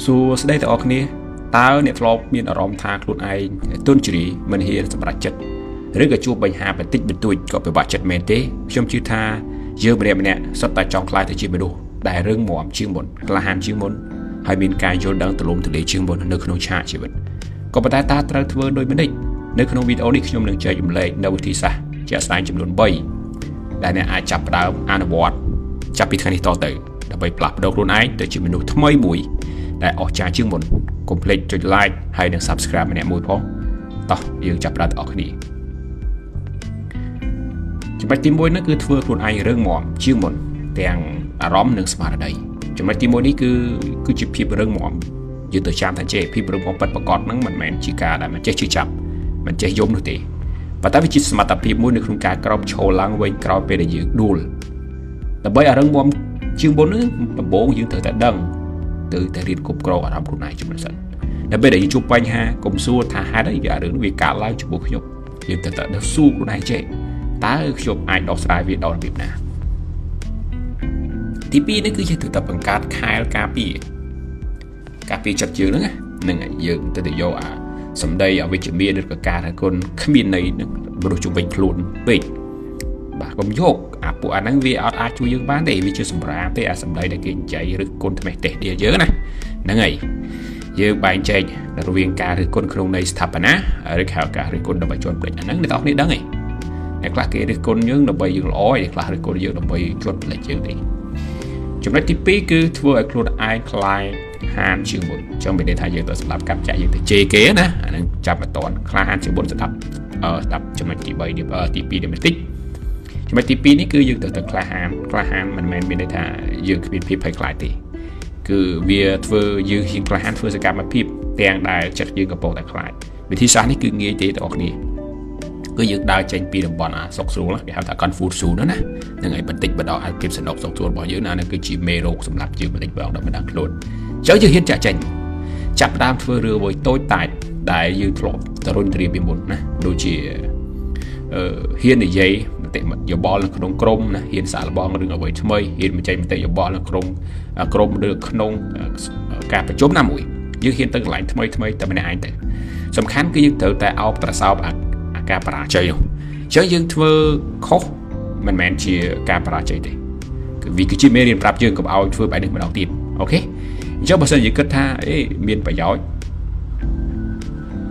សួស្តីទាំងអស់គ្នាតើអ្នកធ្លាប់មានអារម្មណ៍ថាខ្លួនឯងទន់ជ្រាយមិនហ៊ានសម្រេចចិត្តឬក៏ជួបបញ្ហាបន្តិចបន្តួចក៏ពិបាកចិត្តមែនទេខ្ញុំជឿថាយើងម្នាក់សុទ្ធតែចង់ខ្លាយទៅជាមនុស្សដែលរឹងមាំជាងមុនក្លាហានជាងមុនហើយមានការយល់ដឹងទូលំទូលាយជាងមុននៅក្នុងឆាកជីវិតក៏ប៉ុន្តែតើត្រូវធ្វើដូចម្តេចនៅក្នុងវីដេអូនេះខ្ញុំនឹងចែករំលែកនៅវិធីសាស្ត្រជាក់ស្ដែងចំនួន3ដែលអ្នកអាចចាប់ផ្ដើមអនុវត្តចាប់ពីថ្ងៃនេះតទៅដើម្បីផ្លាស់ប្ដូរខ្លួនឯងទៅជាមនុស្សថ្មីមួយដែលអស្ចារ្យជាងមុនកុំភ្លេចចុច like ហើយនិង subscribe ម្នាក់មួយផងតោះយើងចាប់ផ្ដើមទាំងអស់គ្នាចំណុចទី1នោះគឺធ្វើខ្លួនឯងរឹងមាំជាងមុនទាំងអារម្មណ៍និងស្មារតីចំណុចទី1នេះគឺជាភាពរឹងមាំយើងទៅចាំថាចេះភាពរឹងមាំពិតប្រាកដហ្នឹងមិនមែនជាការដែលមិនចេះជឿចាប់មិនចេះយំនោះទេប៉ុន្តែវាជាសមត្ថភាពមួយនៅក្នុងការក្រោបឈរឡើងវិញក្រោយពេលដែលយើងដួលដើម្បីឲ្យរឹងមាំជាងមុននេះដំបូងយើងត្រូវតែដឹងទៅរៀនគ្រប់គ្រងអារម្មណ៍ខ្លួនឯងជំនិតសិនដើម្បីដែលយើងជួបបញ្ហាកុំសួរថាហេតុអីរឿងនេះវាកើតឡើងជាមួយខ្ញុំយើងត្រូវតែសួរខ្លួនឯងចេះតើខ្ញុំអាចដោះស្រាយវាដោយរបៀបណាទី2នេះគឺជាត្រូវតែបង្កើតខែលការពារចិត្តយើងហ្នឹងយើងទៅយកអាសម្ដីអវិជ្ជមានឬក៏ការថាគុណគ្មានន័យនឹងមនុស្សជំនាញខ្លួនពេកបាទកុំយកពួកអាហ្នឹងវាអាចជួយយើងបានទេវាជាសម្រាប់ទេអាសម្ដីដែលគេនិយាយឬគុណថ្មេះទេសទៀតយើងណាហ្នឹងហើយយើងបែងចែករវាងការឬគុណក្នុងន័យស្ថាបនាឬហៅការឬគុណដើម្បីជន់ភ្លេចអាហ្នឹងអ្នកនរគ្នាដឹងទេអ្នកខ្លះគេឬគុណយើងដើម្បីយើងល្អឯខ្លះឬគុណយើងដើម្បីជន់ភ្លេចយើងទេចំណុចទី2គឺធ្វើឲ្យខ្លួនឯងคล้ายហានជាងមុនចឹងមានន័យថាយើងទៅស្ដាប់កាប់ចាក់យើងទៅជេរគេណាអាហ្នឹងចាប់មិនតាន់ក្លាហានជាងមុនស្ដាប់ចំណុចទី3ទី2នេះបន្តិចចំណុចទី2នេះគឺយើងទៅក្លាហានមិនមែនមានន័យថាយើងគ្មានភាពភ័យខ្លាចទេគឺវាធ្វើយើងហ៊ានក្លាហានធ្វើសកម្មភាពទាំងដែលចិត្តយើងកំពុងតែខ្លាចវិធីសាស្ត្រនេះគឺងាយទេបងប្អូនគឺយើងដើរចេញពីតំបន់សុខស្រួលគេហៅថា comfort zone ណាហ្នឹងហើយបន្តិចបន្តឲ្យភាពសនុកសុខស្រួលរបស់យើងណាគឺជាមេរោគសម្រាប់យើងបន្តិចម្ដងដល់មិនដឹងខ្លួនអញ្ចឹងយើងហ៊ានចាក់ចេញចាប់ផ្ដើមធ្វើរឿងអ្វីតូចតាចដែលយើងធ្លាប់តរុញត្រៀមពីមុនណាដូចជាហ៊ាននិយាយមតិយោបល់នៅក្នុងក្រុមណាហ៊ានសាកល្បងរឿងអ្វីថ្មីហ៊ានបញ្ចេញមតិយោបល់នៅក្នុងក្រុមឬក្នុងការប្រជុំណាមួយយើងហ៊ានទៅកន្លែងថ្មីតែម្នាក់ឯងទៅសំខាន់គឺយើងត្រូវតែអោបត្រសោបអាការបរាជ័យនោះអញ្ចឹងយើងធ្វើខុសមិនមែនជាការបរាជ័យទេគឺវាគឺជាមេរៀនប្រាប់យើងកុំឲ្យធ្វើបែបនេះម្ដងទៀតអូខេអញ្ចឹងបើសិនជាគិតថាមានប្រយោជន៍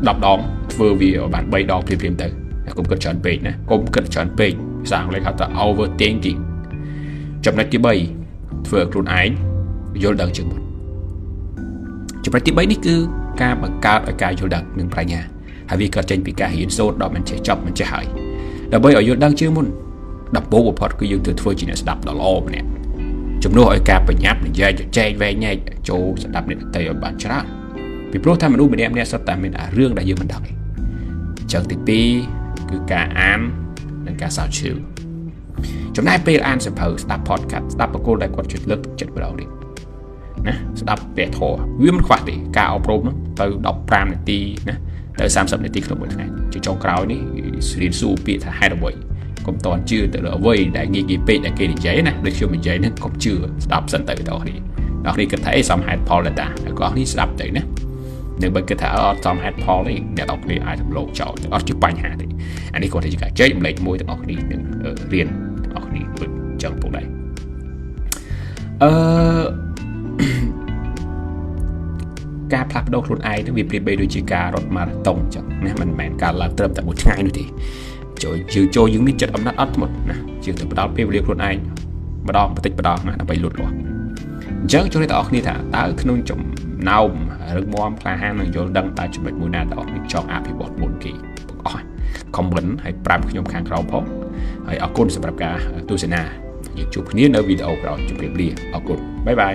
10ដងធ្វើវាបាន3ដងព្រាមទៅកុំគិតច្រើនពេកណាកុំគិតច្រើនពេកភាសាអង់គ្លេសហៅថា overthinking ចំណុចទី3ធ្វើឲ្យខ្លួនឯងយល់ដឹងជាងមុនចំណុចទី3នេះគឺការបង្កើតឲ្យការយល់ដឹងនិងប្រាជ្ញាហើយវាកើតចេញពីការរៀនសូត្រដល់មិនចេះចប់មិនចេះហើយដើម្បីឲ្យយល់ដឹងជាងមុនដំបូងបំផុតគឺយើងត្រូវធ្វើជាអ្នកស្ដាប់ដ៏ល្អម្នាក់ជំនួសឲ្យការបញ្ញាប់និយាយចែកវែងញែកចូលស្ដាប់អ្នកដទៃឲ្យបានច្រើនពីព្រោះថាមនុស្សម្នាក់សុទ្ធតែមានរឿងដែលយើងមិនដឹងទេចំណុចទី2គឺការអាននិងការសើចឈឺចំណាយពេលអានសៀវភៅស្ដាប់ podcast ស្ដាប់បកគោលដែលគាត់ជួយលើកទឹកចិត្តម្ដងនេះណាស្ដាប់ព្រះធម៌វាមិនខ្វះទេការអប់រំហ្នឹងទៅ15នាទីណាទៅ30នាទីក្នុងមួយថ្ងៃជាចុងក្រោយនេះរៀនសួរពាក្យថាហេតុអ្វីកុំតន់ជឿទៅលើអ្វីដែលងាយពេកដែលគេនិយាយណាដូចខ្ញុំនិយាយហ្នឹងកុំជឿស្ដាប់សិនទៅបងប្អូនគិតថាសមហេតុផលដែរតាបងប្អូនស្ដាប់ទៅណានៅបើគិតថាអត់សមហេតុផលទេអ្នកទាំងគ្នាអាចរំលោភចោលអត់ជាបញ្ហាទេអានេះគាត់ជាការចែកម្លែកមួយទាំងអស់គ្នានឹងរៀនទាំងអស់គ្នាដូចចឹងពុកដែរការផ្លាស់ប្ដូរខ្លួនឯងនឹងវាប្រៀបបីដូចជាការរត់ម៉ារ៉ាតុងអញ្ចឹងណាមិនមែនការឡើងត្រឹមតែមួយថ្ងៃនោះទេយើងមានចិត្តអំណត់អត់ធ្មត់ណាយើងទៅផ្ដោតពេលវេលាខ្លួនឯងម្ដងបន្តិចម្ដងណាដើម្បីលូតលាស់អញ្ចឹងចូលអ្នកទាំងអស់គ្នាថាតើក្នុងចំណោមរឹងមាំក្លាហាននិងយល់ដឹងតើចំណុចមួយណាទាំងអស់គ្នាចង់អភិវឌ្ឍមុនគេបងអស់ខមមិនឲ្យប្រាប់ខ្ញុំខាងក្រោមផងហើយអរគុណសម្រាប់ការទស្សនាយើងជួបគ្នានៅវីដេអូក្រោយជម្រាបលាអរគុណបាយបាយ